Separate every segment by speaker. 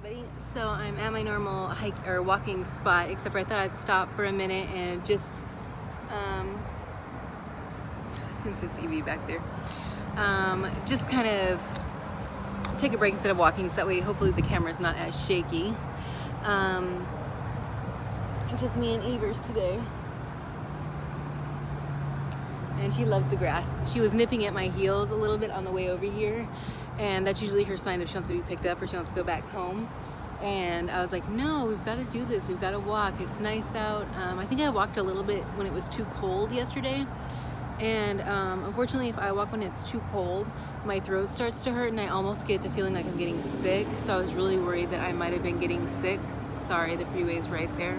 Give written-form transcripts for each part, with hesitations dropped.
Speaker 1: everybody. So I'm at my normal hike or walking spot, except for I thought I'd stop for a minute and just, it's just Evie back there, just kind of take a break instead of walking, so that way hopefully the camera's not as shaky. Just me and Evers today. And she loves the grass. She was nipping at my heels a little bit on the way over here, and that's usually her sign if she wants to be picked up or she wants to go back home. And I was like, no, we've got to do this. We've got to walk. It's nice out. I think I walked a little bit when it was too cold yesterday. And unfortunately, if I walk when it's too cold, my throat starts to hurt and I almost get the feeling like I'm getting sick. So I was really worried that I might have been getting sick. Sorry, the freeway's right there.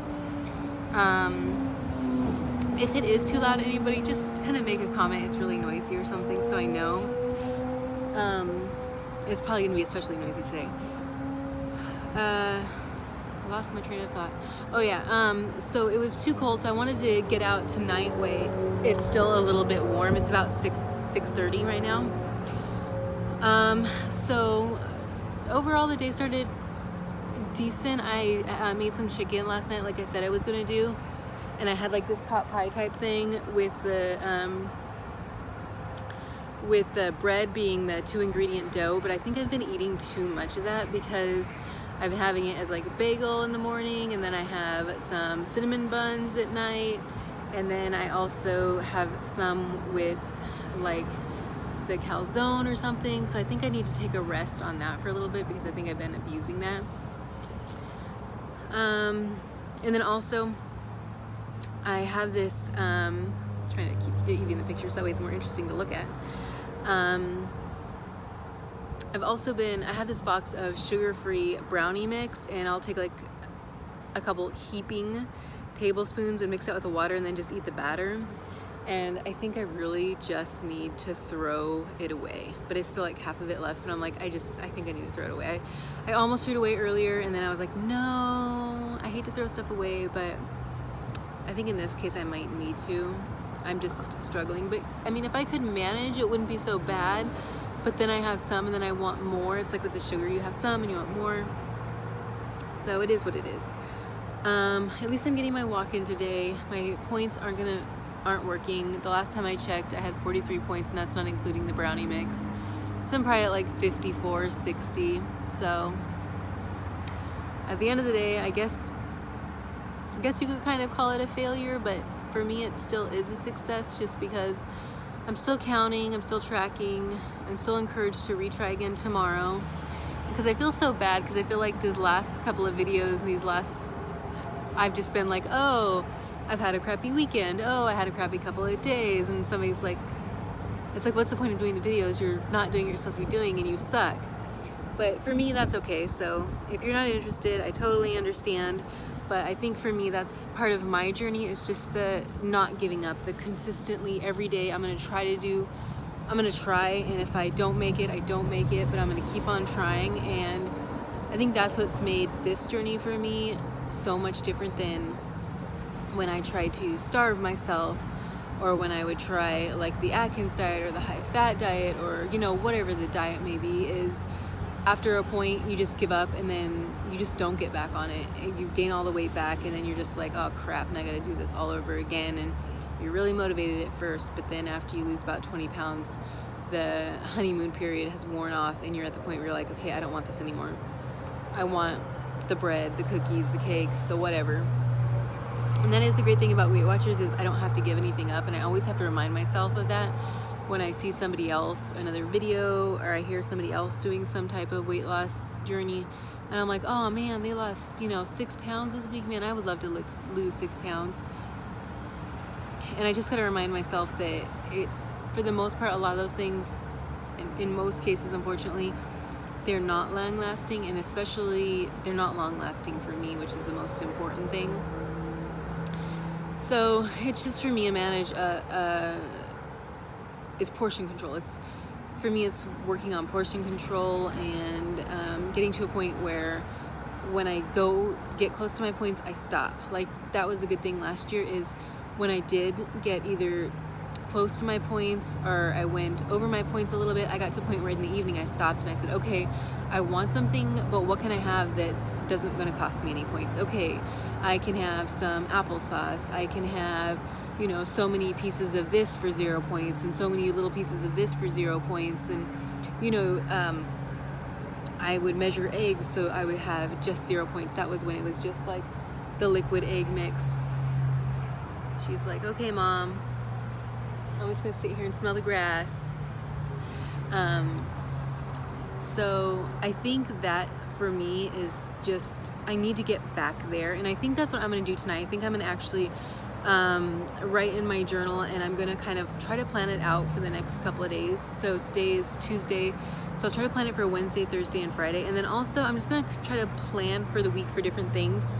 Speaker 1: If it is too loud to anybody, just kind of make a comment. It's really noisy or something, so I know. It's probably going to be especially noisy today. I lost my train of thought. Oh yeah, so it was too cold, so I wanted to get out tonight. Wait, it's still a little bit warm. It's about 6:30 right now. So overall the day started decent. I made some chicken last night, like I said I was going to do. And I had like this pot pie type thing with the bread being the 2-ingredient dough, but I think I've been eating too much of that because I've been having it as like a bagel in the morning, and then I have some cinnamon buns at night, and then I also have some with like the calzone or something. So I think I need to take a rest on that for a little bit because I think I've been abusing that. And then also I have this, trying to keep Evie in the picture so that way it's more interesting to look at. I have this box of sugar-free brownie mix, and I'll take like a couple heaping tablespoons and mix it with the water and then just eat the batter. And I think I really just need to throw it away, but it's still like half of it left, but I'm like, I think I need to throw it away. I almost threw it away earlier, and then I was like, no, I hate to throw stuff away, but I think in this case I might need to. I'm just struggling, but I mean, if I could manage, it wouldn't be so bad. But then I have some and then I want more. It's like with the sugar, you have some and you want more. So it is what it is. At least I'm getting my walk in today. My points aren't working. The last time I checked, I had 43 points, and that's not including the brownie mix. So I'm probably at like 54, 60. So at the end of the day, I guess you could kind of call it a failure, but for me it still is a success, just because I'm still counting, I'm still tracking, I'm still encouraged to retry again tomorrow. Because I feel so bad, because I feel like these last couple of videos, I've just been like, oh, I've had a crappy weekend, oh, I had a crappy couple of days, and somebody's like, it's like, what's the point of doing the videos? You're not doing what you're supposed to be doing and you suck. But for me, that's okay. So if you're not interested, I totally understand. But I think for me, that's part of my journey, is just the not giving up, the consistently every day I'm gonna try, and if I don't make it, I don't make it, but I'm gonna keep on trying. And I think that's what's made this journey for me so much different than when I tried to starve myself, or when I would try like the Atkins diet or the high fat diet, or whatever the diet may be. Is after a point you just give up, and then you just don't get back on it, and you gain all the weight back, and then you're just like, oh crap, and I gotta do this all over again. And you're really motivated at first, but then after you lose about 20 pounds, the honeymoon period has worn off, and you're at the point where you're like, okay, I don't want this anymore. I want the bread, the cookies, the cakes, the whatever. And that is the great thing about Weight Watchers, is I don't have to give anything up, and I always have to remind myself of that when I see somebody else, another video, or I hear somebody else doing some type of weight loss journey, and I'm like, oh man, they lost 6 pounds this week. Man, I would love to lose 6 pounds. And I just gotta remind myself that for the most part, a lot of those things, in most cases, unfortunately, they're not long lasting, and especially they're not long lasting for me, which is the most important thing. So it's just, for me, it's portion control. For me, it's working on portion control, and getting to a point where when I get close to my points, I stop. Like, that was a good thing last year, is when I did get either close to my points or I went over my points a little bit. I got to the point where in the evening I stopped and I said, okay, I want something, but what can I have that's doesn't going to cost me any points? Okay, I can have some applesauce. I can have, you know, so many pieces of this for 0 points and so many little pieces of this for 0 points. And, you know, I would measure eggs, so I would have just 0 points. That was when it was just like the liquid egg mix. She's like, okay, Mom, I'm just gonna sit here and smell the grass. So I think that for me is just, I need to get back there. And I think that's what I'm gonna do tonight. I think I'm gonna actually write in my journal, and I'm gonna kind of try to plan it out for the next couple of days. So today is Tuesday, so I'll try to plan it for Wednesday, Thursday, and Friday. And then also I'm just gonna try to plan for the week for different things.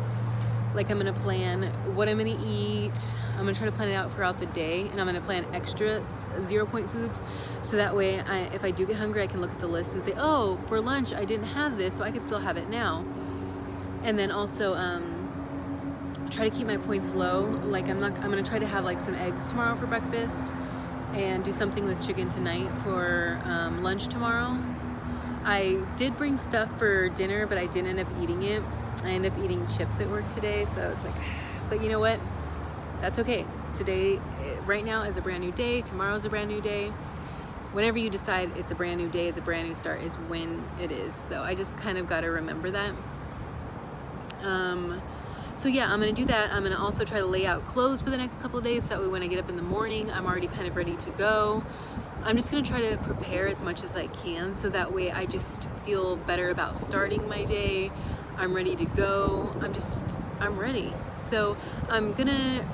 Speaker 1: Like I'm gonna plan what I'm gonna eat. I'm gonna try to plan it out throughout the day, and I'm gonna plan extra 0 point foods, so that way if I do get hungry, I can look at the list and say, oh, for lunch I didn't have this, so I can still have it now. And then also try to keep my points low. Like I'm gonna try to have like some eggs tomorrow for breakfast and do something with chicken tonight for lunch tomorrow. I did bring stuff for dinner, but I didn't end up eating it. I ended up eating chips at work today, so it's like, but you know what? That's okay. Today, right now, is a brand new day. Tomorrow's a brand new day. Whenever you decide it's a brand new day, it's a brand new start, is when it is. So I just kind of got to remember that. So yeah, I'm going to do that. I'm going to also try to lay out clothes for the next couple of days, so that way when I get up in the morning, I'm already kind of ready to go. I'm just going to try to prepare as much as I can, so that way I just feel better about starting my day. I'm ready to go. I'm ready. So I'm gonna,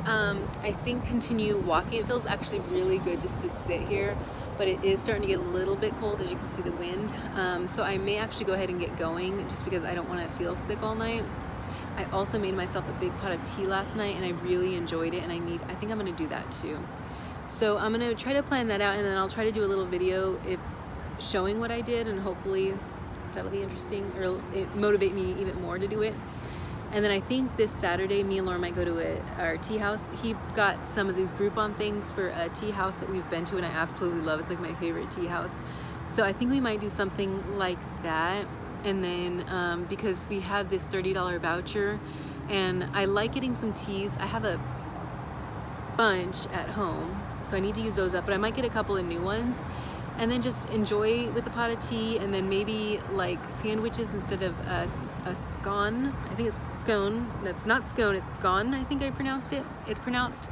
Speaker 1: I think, continue walking. It feels actually really good just to sit here, but it is starting to get a little bit cold, as you can see the wind. So I may actually go ahead and get going, just because I don't want to feel sick all night. I also made myself a big pot of tea last night, and I really enjoyed it, and I think I'm gonna do that too. So I'm gonna try to plan that out, and then I'll try to do a little video showing what I did, and hopefully that'll be interesting, or it motivate me even more to do it. And then I think this Saturday, me and Laura might go to our tea house. He got some of these Groupon things for a tea house that we've been to, and I absolutely love it. It's like my favorite tea house. So I think we might do something like that. And then because we have this $30 voucher, and I like getting some teas. I have a bunch at home, so I need to use those up, but I might get a couple of new ones. And then just enjoy with a pot of tea, and then maybe like sandwiches instead of a scone. I think it's scone. That's not scone, it's scone, I think it's pronounced.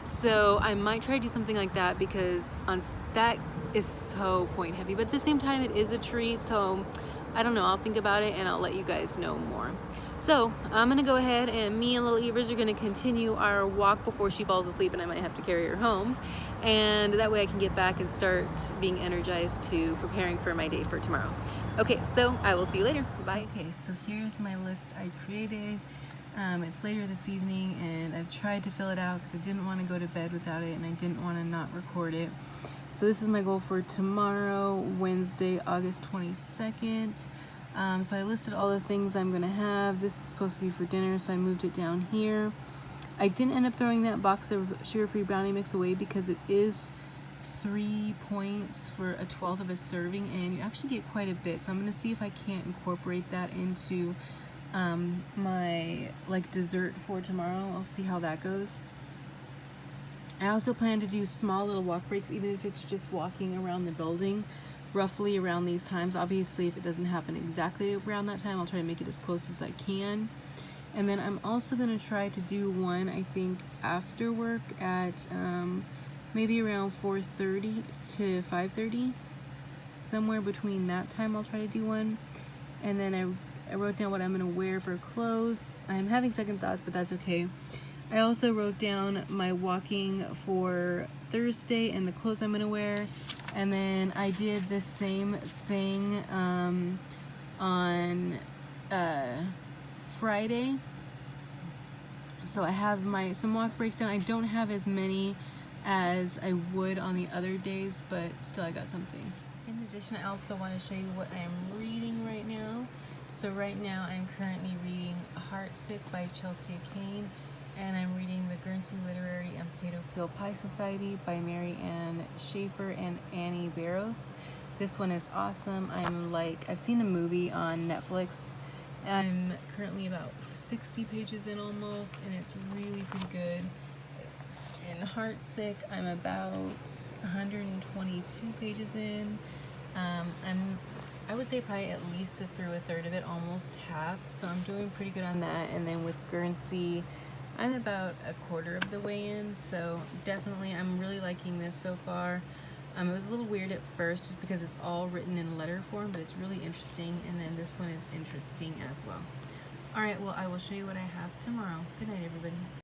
Speaker 1: So I might try to do something like that, because that is so point heavy. But at the same time, it is a treat. So I don't know, I'll think about it and I'll let you guys know more. So I'm gonna go ahead, and me and little Evers are gonna continue our walk before she falls asleep, and I might have to carry her home. And that way I can get back and start being energized to preparing for my day for tomorrow. Okay, so I will see you later. Bye. Okay, so here's my list I created. It's later this evening, and I've tried to fill it out because I didn't want to go to bed without it, and I didn't want to not record it. So this is my goal for tomorrow, Wednesday, August 22nd. So I listed all the things I'm gonna have. This is supposed to be for dinner, so I moved it down here. I didn't end up throwing that box of sugar-free brownie mix away, because it is 3 points for a 1/12 of a serving, and you actually get quite a bit. So I'm gonna see if I can't incorporate that into my like dessert for tomorrow. I'll see how that goes. I also plan to do small little walk breaks, even if it's just walking around the building roughly around these times. Obviously, if it doesn't happen exactly around that time, I'll try to make it as close as I can. And then I'm also going to try to do one, I think, after work at maybe around 4:30 to 5:30. Somewhere between that time I'll try to do one. And then I wrote down what I'm going to wear for clothes. I'm having second thoughts, but that's okay. I also wrote down my walking for Thursday and the clothes I'm going to wear. And then I did the same thing on Friday. So I have some walk breaks down. I don't have as many as I would on the other days, but still I got something. In addition, I also want to show you what I'm reading right now. So right now I'm currently reading Heartsick by Chelsea Cain. And I'm reading The Guernsey Literary and Potato Peel Pie Society by Mary Ann Schaefer and Annie Barrows. This one is awesome. I've seen the movie on Netflix. I'm currently about 60 pages in almost, and it's really pretty good. In Heartsick, I'm about 122 pages in. I would say probably at least through a third of it, almost half, so I'm doing pretty good on that. And then with Guernsey, I'm about a quarter of the way in, so definitely I'm really liking this so far. It was a little weird at first just because it's all written in letter form, but it's really interesting, and then this one is interesting as well. Alright, well, I will show you what I have tomorrow. Good night, everybody.